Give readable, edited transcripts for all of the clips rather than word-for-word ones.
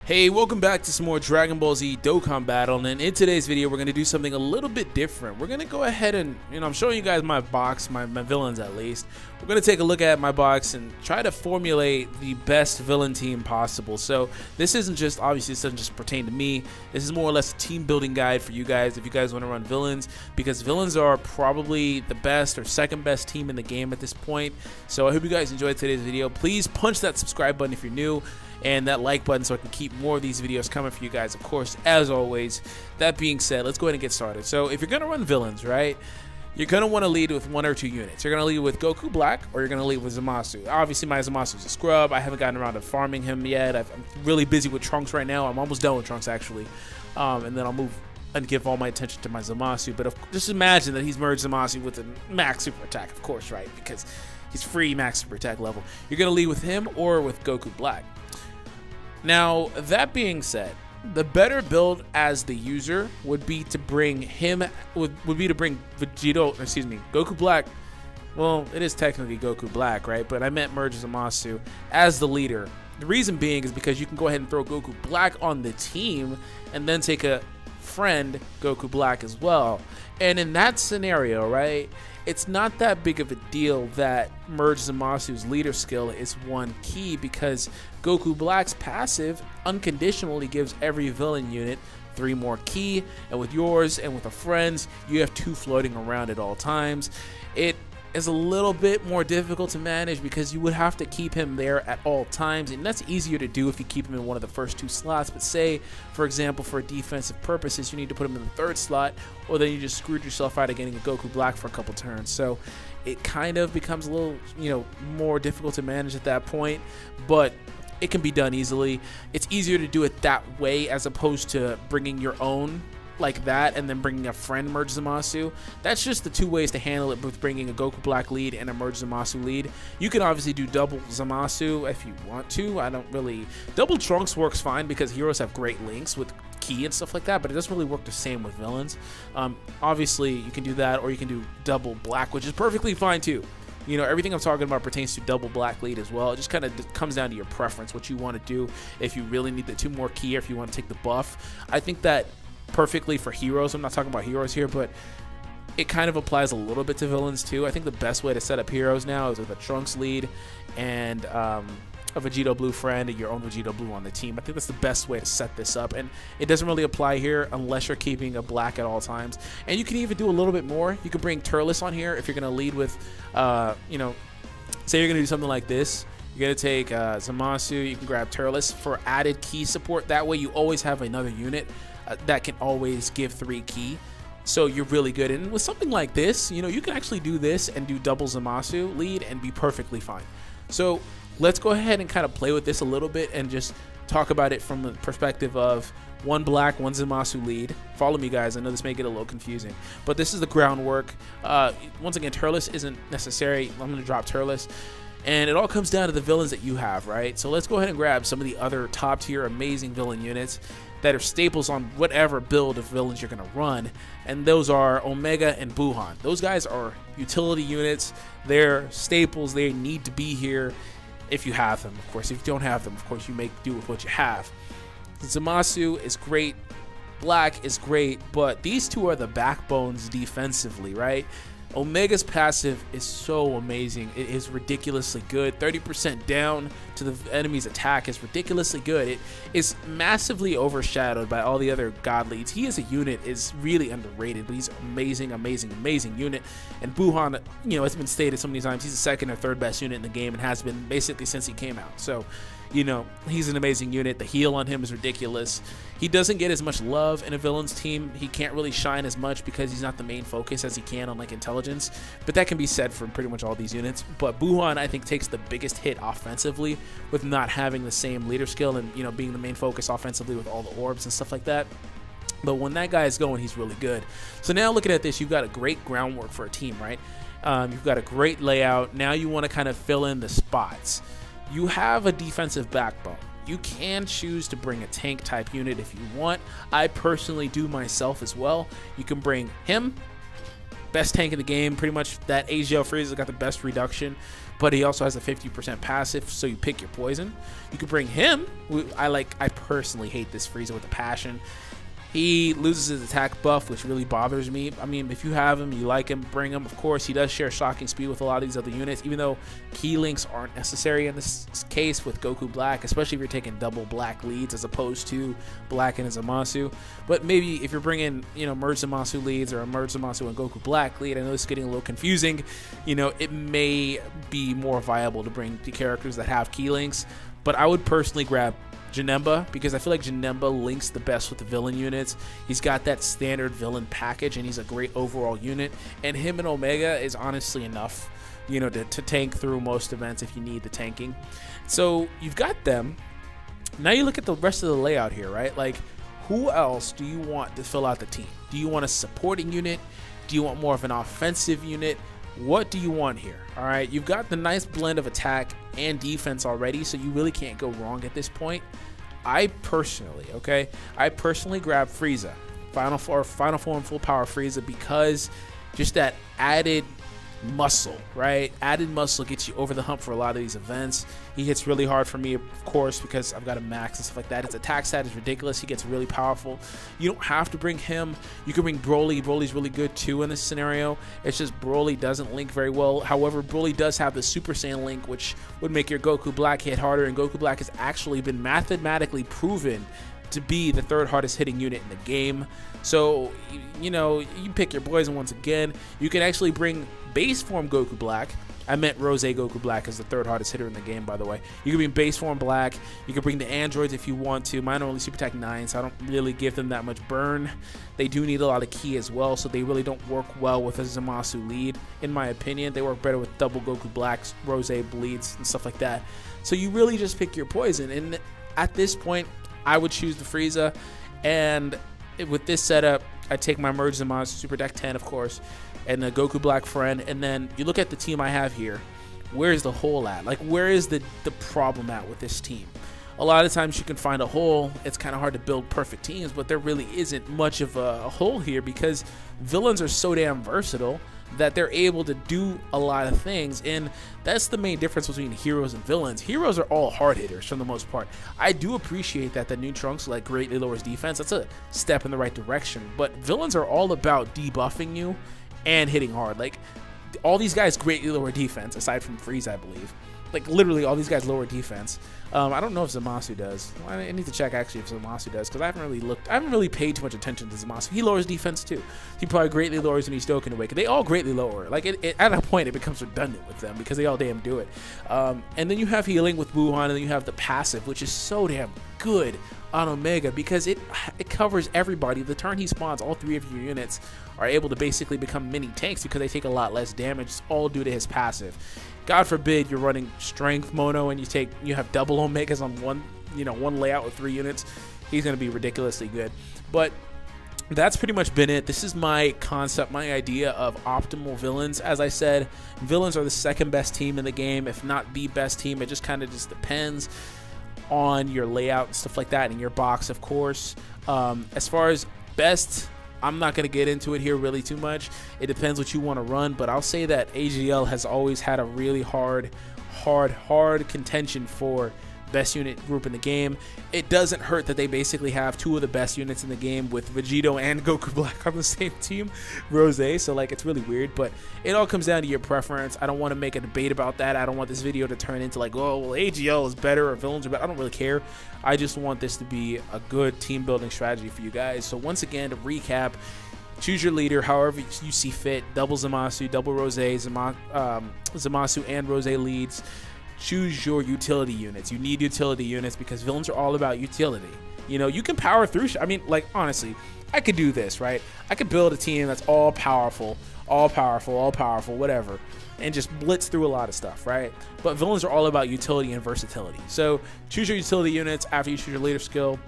Hey, welcome back to some more Dragon Ball Z Dokkan battle, and in today's video we're going to do something a little bit different. We're going to go ahead and, I'm showing you guys my box, my villains at least. We're going to take a look at my box and try to formulate the best villain team possible. So this isn't just, obviously this doesn't just pertain to me, this is more or less a team building guide for you guys if you guys want to run villains, because villains are probably the best or second best team in the game at this point. So I hope you guys enjoyed today's video. Please punch that subscribe button if you're new, and that like button so I can keep more of these videos coming for you guys, of course, as always. That being said, let's go ahead and get started. So if you're going to run villains, right, you're going to want to lead with one or two units. You're going to lead with Goku Black, or you're going to lead with Zamasu. Obviously, my Zamasu is a scrub. I haven't gotten around to farming him yet. I'm really busy with Trunks right now. I'm almost done with Trunks, actually. And then I'll move and give all my attention to my Zamasu. But just imagine that he's merged Zamasu with a max super attack, of course, right? Because he's free max super attack level. You're going to lead with him or with Goku Black. Now, that being said, the better build as the user would be to bring Goku Black. Well, it is technically Goku Black, right? But I meant merge Zamasu as the leader. The reason being is because you can go ahead and throw Goku Black on the team and then take a friend Goku Black as well. And in that scenario, right, it's not that big of a deal that merge Zamasu's leader skill is one key, because Goku Black's passive unconditionally gives every villain unit 3 more key, and with yours and with the friends you have 2 floating around at all times. It is a little bit more difficult to manage because you would have to keep him there at all times, and that's easier to do if you keep him in one of the first 2 slots. But say, for example, for defensive purposes, you need to put him in the 3rd slot, or then you just screwed yourself out of getting a Goku Black for a couple turns. So it kind of becomes a little, more difficult to manage at that point, but it can be done easily. It's easier to do it that way as opposed to bringing your own like that and then bringing a friend merge Zamasu. That's just the 2 ways to handle it with bringing a Goku Black lead and a merge Zamasu lead. You can obviously do double Zamasu if you want to. I don't really. Double Trunks works fine because heroes have great links with key and stuff like that, but it doesn't really work the same with villains. Obviously you can do that, or you can do double Black, which is perfectly fine too. Everything I'm talking about pertains to double Black lead as well. It just kind of comes down to your preference, what you want to do. If you really need the 2 more key, or if you want to take the buff, I think that perfectly for heroes. I'm not talking about heroes here, but it kind of applies a little bit to villains too. I think the best way to set up heroes now is with a Trunks lead and a Vegito Blue friend and your own Vegito Blue on the team. I think that's the best way to set this up, and it doesn't really apply here unless you're keeping a Black at all times. And you can even do a little bit more. You can bring Turles on here if you're going to lead with, say you're going to do something like this. You're going to take Zamasu, you can grab Turles for added key support. That way you always have another unit that can always give 3 key. So you're really good. And with something like this, you can actually do this and do double Zamasu lead and be perfectly fine. So let's go ahead and kind of play with this a little bit and just talk about it from the perspective of 1 Black, 1 Zamasu lead. Follow me, guys. I know this may get a little confusing, but this is the groundwork. Once again, Turles isn't necessary. I'm going to drop Turles. And it all comes down to the villains that you have, right? So let's go ahead and grab some of the other top tier amazing villain units that are staples on whatever build of villains you're going to run. And those are Omega and Buhan. Those guys are utility units. They're staples. They need to be here if you have them. Of course, if you don't have them, of course, you make do with what you have. Zamasu is great. Black is great. But these 2 are the backbones defensively, right? Omega's passive is so amazing. It is ridiculously good. 30% down to the enemy's attack is ridiculously good. It is massively overshadowed by all the other god leads. He as a unit is really underrated, but he's amazing, amazing, amazing unit. And Buhan, it's been stated so many times, he's the 2nd or 3rd best unit in the game and has been basically since he came out. So, he's an amazing unit. The heal on him is ridiculous. He doesn't get as much love in a villain's team. He can't really shine as much because he's not the main focus as he can on like intelligence, but that can be said for pretty much all these units. But Buhan, I think, takes the biggest hit offensively with not having the same leader skill and being the main focus offensively with all the orbs and stuff like that. But when that guy is going, he's really good. So now looking at this, you've got a great groundwork for a team, right? You've got a great layout. Now you want to kind of fill in the spots. You have a defensive backbone. You can choose to bring a tank type unit if you want. I personally do myself as well. You can bring him, best tank in the game, pretty much. That AGL Freeze has got the best reduction. but he also has a 50% passive, so you pick your poison. You could bring him. I personally hate this Frieza with a passion. He loses his attack buff, which really bothers me. I mean, if you have him, you like him, bring him. Of course, he does share shocking speed with a lot of these other units, even though key links aren't necessary in this case with Goku Black, especially if you're taking double black leads as opposed to Black and Zamasu. But maybe if you're bringing, Merge Zamasu leads or a Merge Zamasu and Goku Black lead, I know it's getting a little confusing. It may be more viable to bring the characters that have key links, but I would personally grab Janemba, because I feel like Janemba links the best with the villain units. He's got that standard villain package, and he's a great overall unit. And him and Omega is honestly enough, to tank through most events if you need the tanking. So you've got them. Now you look at the rest of the layout here, right? Like, who else do you want to fill out the team? Do you want a supporting unit? Do you want more of an offensive unit? What do you want here? All right, you've got the nice blend of attack and defense already, so you really can't go wrong at this point. I personally grab Frieza, Final Form Full Power Frieza, because just that added muscle, right? Added muscle gets you over the hump for a lot of these events. He hits really hard for me, of course, because I've got a max and stuff like that. His attack stat is ridiculous. He gets really powerful. You don't have to bring him. You can bring Broly. Broly's really good too in this scenario. It's just Broly doesn't link very well. However, Broly does have the Super Saiyan link, which would make your Goku Black hit harder, and Goku Black has actually been mathematically proven to be the third hardest hitting unit in the game. So, you pick your poison once again. You can actually bring base form Goku Black. I meant Rose Goku Black as the third hardest hitter in the game, by the way. You can bring base form Black. You can bring the androids if you want to. Mine are only Super Attack 9, so I don't really give them that much burn. They do need a lot of ki as well, so they really don't work well with a Zamasu lead, in my opinion. They work better with double Goku Blacks, Rose bleeds, and stuff like that. So you really just pick your poison, and at this point, I would choose the Frieza, and with this setup, I take my Merge Zamasu, Super Deck 10, of course, and the Goku Black friend, and then you look at the team I have here. Where's the hole at? Like, where is the problem at with this team? A lot of times you can find a hole. It's kind of hard to build perfect teams, but there really isn't much of a hole here, because villains are so damn versatile that they're able to do a lot of things, and that's the main difference between heroes and villains. Heroes are all hard hitters for the most part. I do appreciate that the new Trunks greatly lowers defense. That's a step in the right direction, but villains are all about debuffing you and hitting hard. Like, all these guys greatly lower defense, aside from Frieza, I believe. Like, literally all these guys lower defense. I don't know if Zamasu does. I need to check actually if Zamasu does, because I haven't really paid too much attention to Zamasu. He lowers defense too. He probably greatly lowers when he's Dokkan away. They all greatly lower. Like, at a point it becomes redundant with them because they all damn do it. And then you have healing with Wuhan, and then you have the passive, which is so damn good on Omega, because it covers everybody. The turn he spawns, all three of your units are able to basically become mini tanks because they take a lot less damage. It's all due to his passive. God forbid you're running strength mono and you have double Omegas on one layout with 3 units. He's going to be ridiculously good. But that's pretty much been it. This is my concept, my idea of optimal villains. As I said, villains are the second best team in the game, if not the best team. It just kind of depends on your layout and stuff like that, and your box, of course. As far as best, I'm not going to get into it here really too much. It depends what you want to run, but I'll say that AGL has always had a really hard contention for best unit group in the game. It doesn't hurt that they basically have 2 of the best units in the game with Vegito and Goku Black on the same team, Rose. So it's really weird, but it all comes down to your preference. I don't want to make a debate about that. I don't want this video to turn into oh, well, AGL is better or villains are better. I don't really care. I just want this to be a good team building strategy for you guys. So once again, to recap, choose your leader however you see fit. Double Zamasu, double Rose, Zamasu and Rose leads. Choose your utility units. You need utility units because villains are all about utility. You can power through. I mean, honestly, I could do this, right? I could build a team that's all powerful, whatever, and just blitz through a lot of stuff, right? But villains are all about utility and versatility. So choose your utility units after you choose your leader skill.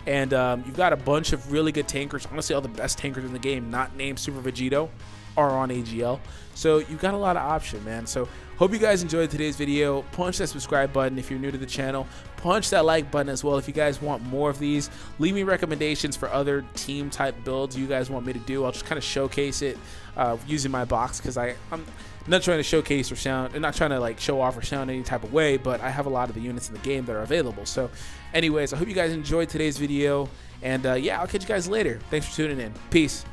And you've got a bunch of really good tankers. Honestly, all the best tankers in the game, not named Super Vegito. are on AGL. So you've got a lot of option, man. So hope you guys enjoyed today's video. Punch that subscribe button if you're new to the channel. Punch that like button as well if you guys want more of these. Leave me recommendations for other team type builds you guys want me to do. I'll just kind of showcase it using my box, because I'm not trying to showcase or sound, and not trying to like show off or sound any type of way, but I have a lot of the units in the game that are available. So anyways, I hope you guys enjoyed today's video, and yeah, I'll catch you guys later. Thanks for tuning in. Peace.